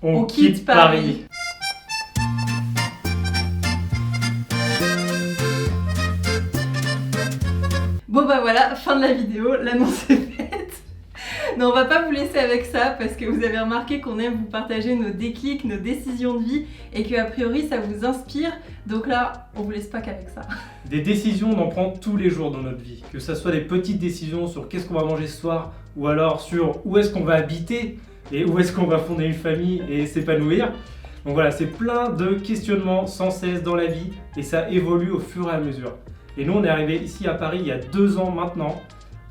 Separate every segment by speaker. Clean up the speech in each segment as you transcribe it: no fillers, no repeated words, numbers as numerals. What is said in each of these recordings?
Speaker 1: On quitte Paris.
Speaker 2: Bon bah voilà, fin de la vidéo, l'annonce est faite. Non, on va pas vous laisser avec ça parce que vous avez remarqué qu'on aime vous partager nos déclics, nos décisions de vie et que a priori ça vous inspire. Donc là, on vous laisse pas qu'avec ça.
Speaker 1: Des décisions, on en prend tous les jours dans notre vie. Que ça soit des petites décisions sur qu'est-ce qu'on va manger ce soir ou alors sur où est-ce qu'on va habiter et où est-ce qu'on va fonder une famille et s'épanouir. Donc voilà, c'est plein de questionnements sans cesse dans la vie et ça évolue au fur et à mesure. Et nous, on est arrivé ici à Paris il y a 2 ans maintenant.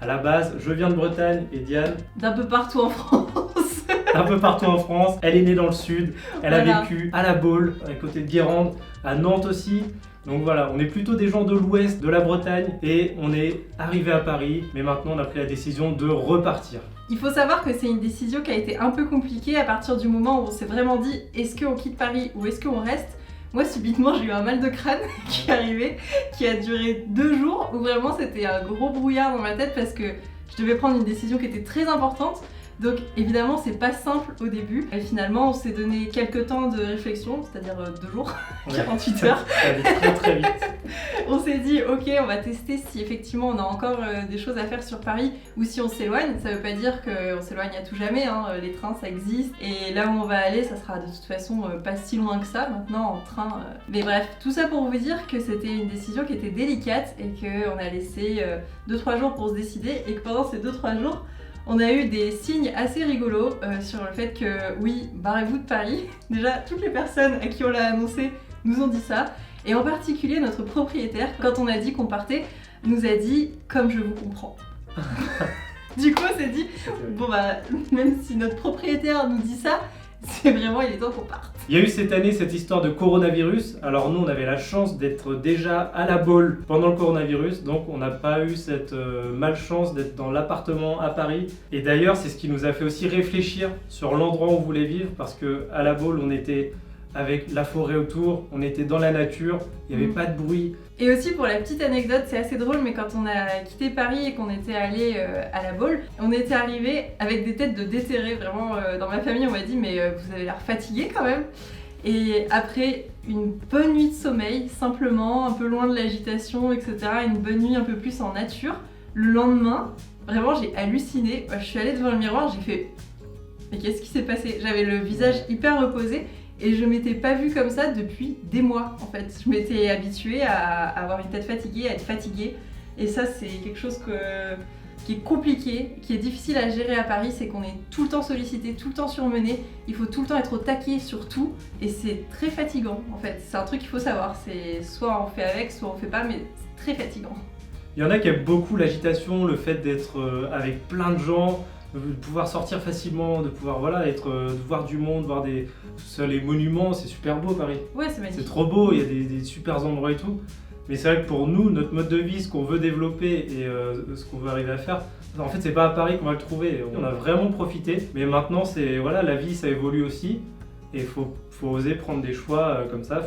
Speaker 1: À la base, je viens de Bretagne et Diane,
Speaker 2: D'un peu partout en France.
Speaker 1: un peu partout en France. Elle est née dans le sud, elle a
Speaker 2: Voilà.
Speaker 1: vécu à La Baule, à côté de Guérande, à Nantes aussi. Donc voilà, on est plutôt des gens de l'ouest de la Bretagne et on est arrivé à Paris. Mais maintenant, on a pris la décision de repartir.
Speaker 2: Il faut savoir que c'est une décision qui a été un peu compliquée à partir du moment où on s'est vraiment dit est-ce qu'on quitte Paris ou est-ce qu'on reste. Moi, subitement, j'ai eu un mal de crâne qui est arrivé, qui a duré 2 jours, où vraiment c'était un gros brouillard dans ma tête parce que je devais prendre une décision qui était très importante. Donc évidemment, c'est pas simple au début. Et finalement, on s'est donné quelques temps de réflexion, c'est-à-dire 2 jours, 48 heures.
Speaker 1: Ça allait très très vite.
Speaker 2: On s'est dit ok, on va tester si effectivement on a encore des choses à faire sur Paris ou si on s'éloigne. Ça veut pas dire qu'on s'éloigne à tout jamais, hein. Les trains ça existe et là où on va aller ça sera de toute façon pas si loin que ça maintenant en train. Mais bref, tout ça pour vous dire que c'était une décision qui était délicate et qu'on a laissé 2-3 jours pour se décider et que pendant ces 2-3 jours on a eu des signes assez rigolos sur le fait que oui, barrez-vous de Paris. Déjà, toutes les personnes à qui on l'a annoncé nous ont dit ça. Et en particulier, notre propriétaire, quand on a dit qu'on partait, nous a dit « comme je vous comprends ». Du coup, on s'est dit « bon bah, même si notre propriétaire nous dit ça, c'est vraiment, il est temps qu'on parte ».
Speaker 1: Il y a eu cette année cette histoire de coronavirus. Alors nous, on avait la chance d'être déjà à La Baule pendant le coronavirus, donc on n'a pas eu cette malchance d'être dans l'appartement à Paris. Et d'ailleurs, c'est ce qui nous a fait aussi réfléchir sur l'endroit où on voulait vivre, parce que à La Baule, on était avec la forêt autour, on était dans la nature, il n'y avait pas de bruit.
Speaker 2: Et aussi pour la petite anecdote, c'est assez drôle, mais quand on a quitté Paris et qu'on était allé à La Baule, on était arrivé avec des têtes de déterrés. Vraiment, dans ma famille, on m'a dit mais vous avez l'air fatigué quand même. Et après une bonne nuit de sommeil, simplement, un peu loin de l'agitation, etc., une bonne nuit un peu plus en nature, le lendemain, vraiment j'ai halluciné. Je suis allée devant le miroir, j'ai fait mais qu'est-ce qui s'est passé? J'avais le visage hyper reposé. Et je m'étais pas vue comme ça depuis des mois en fait. Je m'étais habituée à avoir une tête fatiguée, à être fatiguée. Et ça c'est quelque chose qui est compliqué, qui est difficile à gérer à Paris, c'est qu'on est tout le temps sollicité, tout le temps surmené. Il faut tout le temps être au taquet sur tout. Et c'est très fatigant en fait. C'est un truc qu'il faut savoir. C'est soit on fait avec, soit on fait pas, mais c'est très fatigant.
Speaker 1: Il y en a qui aiment beaucoup l'agitation, le fait d'être avec plein de gens, de pouvoir sortir facilement, de pouvoir de voir du monde, voir les monuments, c'est super beau Paris.
Speaker 2: Ouais, c'est magnifique.
Speaker 1: C'est trop beau, il y a des super endroits et tout. Mais c'est vrai que pour nous, notre mode de vie, ce qu'on veut développer et ce qu'on veut arriver à faire, en fait c'est pas à Paris qu'on va le trouver. On a vraiment profité, mais maintenant la vie ça évolue aussi. Et il faut oser prendre des choix comme ça,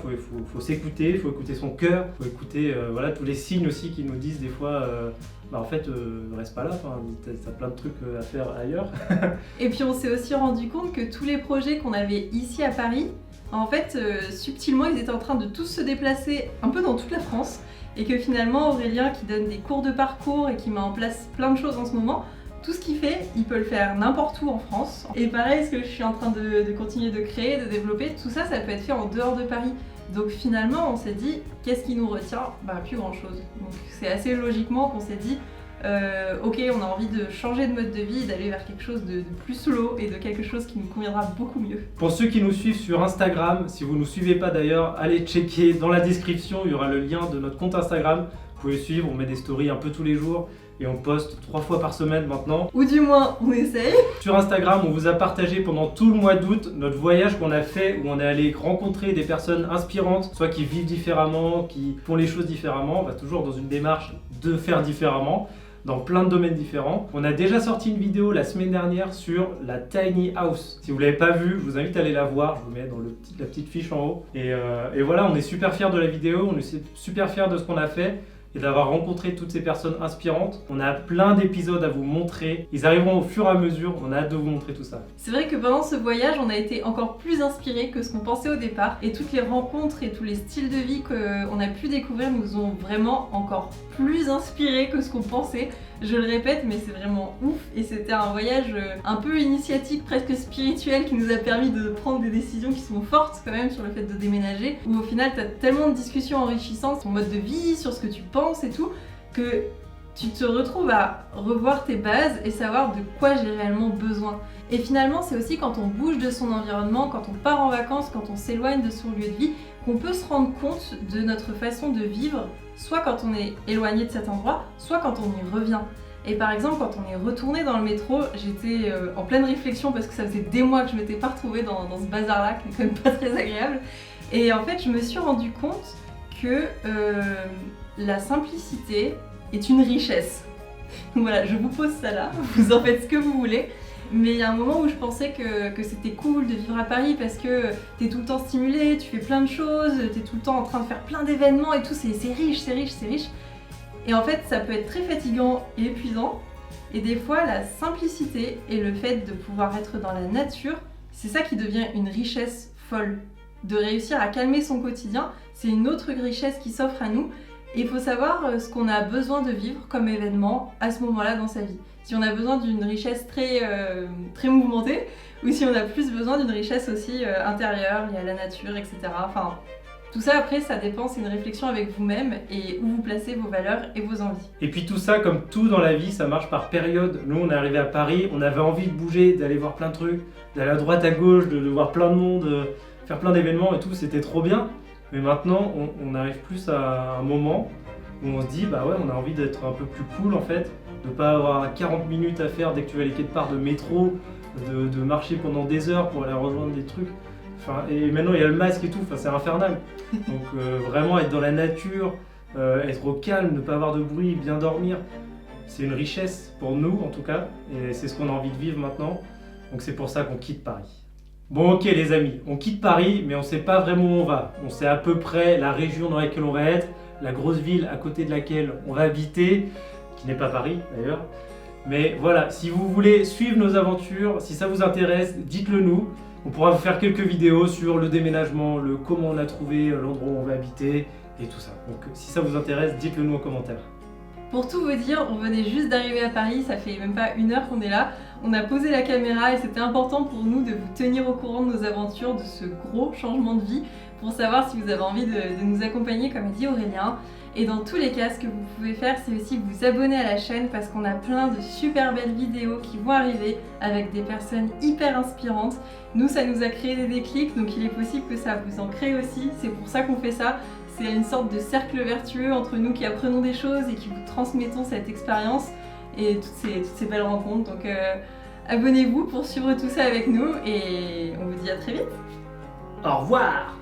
Speaker 1: faut s'écouter, il faut écouter son cœur, il faut écouter tous les signes aussi qui nous disent des fois en fait reste pas là, t'as plein de trucs à faire ailleurs.
Speaker 2: Et puis on s'est aussi rendu compte que tous les projets qu'on avait ici à Paris, en fait subtilement ils étaient en train de tous se déplacer un peu dans toute la France et que finalement Aurélien qui donne des cours de parcours et qui met en place plein de choses en ce moment, tout ce qu'il fait, il peut le faire n'importe où en France. Et pareil, ce que je suis en train de continuer de créer, de développer, tout ça, ça peut être fait en dehors de Paris. Donc finalement, on s'est dit, qu'est-ce qui nous retient? Plus grand chose. Donc c'est assez logiquement qu'on s'est dit, ok, on a envie de changer de mode de vie et d'aller vers quelque chose de plus slow et de quelque chose qui nous conviendra beaucoup mieux.
Speaker 1: Pour ceux qui nous suivent sur Instagram, si vous ne nous suivez pas d'ailleurs, allez checker dans la description, il y aura le lien de notre compte Instagram. Vous pouvez suivre, on met des stories un peu tous les jours. Et on poste 3 fois par semaine maintenant.
Speaker 2: Ou du moins, on essaye.
Speaker 1: Sur Instagram, on vous a partagé pendant tout le mois d'août notre voyage qu'on a fait, où on est allé rencontrer des personnes inspirantes, soit qui vivent différemment, qui font les choses différemment, toujours dans une démarche de faire différemment, dans plein de domaines différents. On a déjà sorti une vidéo la semaine dernière sur la Tiny House. Si vous ne l'avez pas vue, je vous invite à aller la voir, je vous mets dans la petite fiche en haut. Et voilà, on est super fiers de la vidéo, on est super fiers de ce qu'on a fait. et d'avoir rencontré toutes ces personnes inspirantes. On a plein d'épisodes à vous montrer. Ils arriveront au fur et à mesure. On a hâte de vous montrer tout ça.
Speaker 2: C'est vrai que pendant ce voyage, on a été encore plus inspirés que ce qu'on pensait au départ. Et toutes les rencontres et tous les styles de vie qu'on a pu découvrir nous ont vraiment encore plus inspirés que ce qu'on pensait. Je le répète, mais c'est vraiment ouf. Et c'était un voyage un peu initiatique, presque spirituel, qui nous a permis de prendre des décisions qui sont fortes quand même sur le fait de déménager. Où au final, t'as tellement de discussions enrichissantes sur ton mode de vie, sur ce que tu penses et tout, que tu te retrouves à revoir tes bases et savoir de quoi j'ai réellement besoin. Et finalement, c'est aussi quand on bouge de son environnement, quand on part en vacances, quand on s'éloigne de son lieu de vie, qu'on peut se rendre compte de notre façon de vivre, soit quand on est éloigné de cet endroit, soit quand on y revient. Et par exemple, quand on est retourné dans le métro, j'étais en pleine réflexion parce que ça faisait des mois que je m'étais pas retrouvée dans ce bazar-là, qui est quand même pas très agréable. Et en fait, je me suis rendu compte que la simplicité est une richesse. Donc voilà, je vous pose ça là, vous en faites ce que vous voulez. Mais il y a un moment où je pensais que c'était cool de vivre à Paris parce que t'es tout le temps stimulé, tu fais plein de choses, t'es tout le temps en train de faire plein d'événements et tout, c'est riche, c'est riche, c'est riche. Et en fait, ça peut être très fatigant et épuisant. Et des fois, la simplicité et le fait de pouvoir être dans la nature, c'est ça qui devient une richesse folle. De réussir à calmer son quotidien, c'est une autre richesse qui s'offre à nous. Et il faut savoir ce qu'on a besoin de vivre comme événement à ce moment-là dans sa vie. Si on a besoin d'une richesse très mouvementée, ou si on a plus besoin d'une richesse aussi intérieure, liée à la nature, etc. Enfin, tout ça après, ça dépend, c'est une réflexion avec vous-même et où vous placez vos valeurs et vos envies.
Speaker 1: Et puis tout ça, comme tout dans la vie, ça marche par période. Nous, on est arrivé à Paris, on avait envie de bouger, d'aller voir plein de trucs, d'aller à droite, à gauche, de voir plein de monde, faire plein d'événements et tout, c'était trop bien. Mais maintenant, on arrive plus à un moment où on se dit, bah ouais, on a envie d'être un peu plus cool en fait, de pas avoir 40 minutes à faire dès que tu vas aller quelque part de métro, de marcher pendant des heures pour aller rejoindre des trucs. Enfin, et maintenant il y a le masque et tout, enfin, c'est infernal. Donc vraiment être dans la nature, être au calme, ne pas avoir de bruit, bien dormir, c'est une richesse pour nous en tout cas, et c'est ce qu'on a envie de vivre maintenant. Donc c'est pour ça qu'on quitte Paris. Bon ok les amis, on quitte Paris, mais on sait pas vraiment où on va. On sait à peu près la région dans laquelle on va être, la grosse ville à côté de laquelle on va habiter, qui n'est pas Paris d'ailleurs. Mais voilà, si vous voulez suivre nos aventures, si ça vous intéresse, dites-le nous. On pourra vous faire quelques vidéos sur le déménagement, le comment on a trouvé l'endroit où on va habiter et tout ça. Donc si ça vous intéresse, dites-le nous en commentaire.
Speaker 2: Pour tout vous dire, on venait juste d'arriver à Paris, ça fait même pas 1 heure qu'on est là. On a posé la caméra et c'était important pour nous de vous tenir au courant de nos aventures, de ce gros changement de vie, pour savoir si vous avez envie de nous accompagner comme a dit Aurélien. Et dans tous les cas, ce que vous pouvez faire, c'est aussi vous abonner à la chaîne parce qu'on a plein de super belles vidéos qui vont arriver avec des personnes hyper inspirantes. Nous, ça nous a créé des déclics, donc il est possible que ça vous en crée aussi. C'est pour ça qu'on fait ça. C'est une sorte de cercle vertueux entre nous qui apprenons des choses et qui vous transmettons cette expérience et toutes ces belles rencontres. Donc abonnez-vous pour suivre tout ça avec nous et on vous dit à très vite.
Speaker 1: Au revoir.